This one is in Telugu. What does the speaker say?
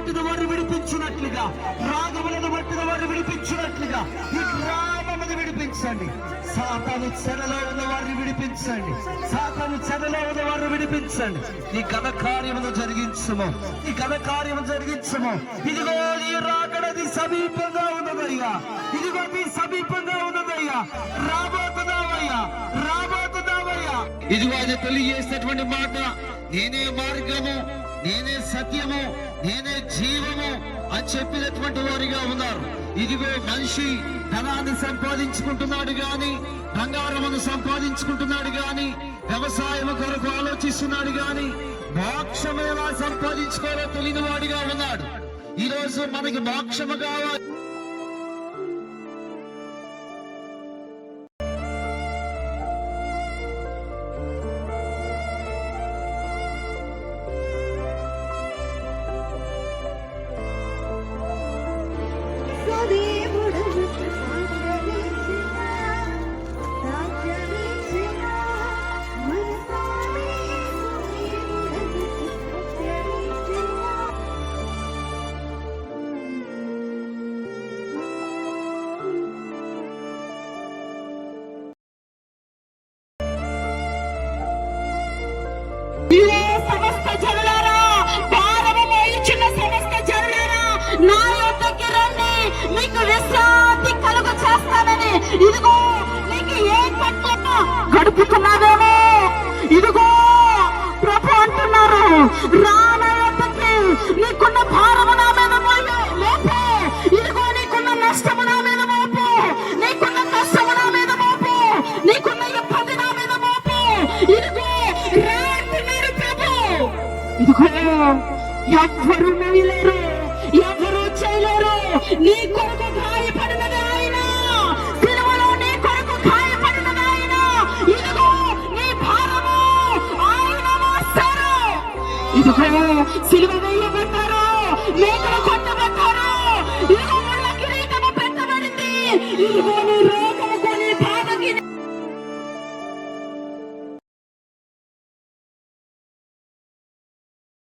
పట్టిన వారు విడిపించినట్లుగా, రాగములను పట్టిన వారు విడిపించినట్లుగా ఈ గ్రామమును విడిపించండి. సాతాను చెరలో ఉన్న వారిని విడిపించండి. సాతాను చెరలో ఉన్న వారిని విడిపించండి. ఈ ఘన కార్యమును జరిగించము, ఈ ఘన కార్యము జరిగించము. ఇదిగో నీ రాకడది సమీపంగా ఉన్నదయ్యా, ఇదిగో నీ సమీపంగా ఉన్నదయ్యా. రాబోతున్నావయ్యా, రాబోతున్నావయ్యా. ఇదిగో ఆయన తెలియజేసినటువంటి మాట, నేనే మార్గము, నేనే సత్యము, నేనే జీవము అని చెప్పినటువంటి వారిగా ఉన్నారు. ఇదిగో మనిషి ధనాన్ని సంపాదించుకుంటున్నాడు గాని, బంగారమును సంపాదించుకుంటున్నాడు గాని, వ్యవసాయం కొరకు ఆలోచిస్తున్నాడు గాని, మోక్షం ఎలా సంపాదించుకోవాలో తెలియని వాడిగా ఉన్నాడు. ఈరోజు మనకి మోక్షము కావాలి. సమస్త జనులారా, భారము మోయుచున్న సమస్త జనులారా, నా యొద్దకు రండి, మీకు విశ్రాంతి కలుగు చేస్తానని. ఇదిగో నీకు ఏ పట్ల గడుపుతున్నావేమో, ఇదిగో ప్రభు అంటున్నారు, రా నా యొద్దకి. నీకున్న భారము నా మీద మోపు, ఇదిగో నీకున్న నష్టము నా మీద మోపు, నీకున్న కష్టము నా మీద మోపు, నీకున్న ఇబ్బంది నా మీద మోపు. ఇదిగో ఇదిగో ఎవ్వరు మోయలేరు, ఎవరు చేయలేరు. నీ కొరకు గాయపడినది ఆయన, సిలువలో నీ కొరకు గాయపడినది ఆయన. ఇదిగో నీ భారము ఆయన మోస్తారు. ఇదిగో సిలువ వేయబడ్డారు, మేకలు కొట్టబడ్డారు, ఇదిగో ముళ్ళ కిరీటము పెట్టబడింది. ఇదిగో నీ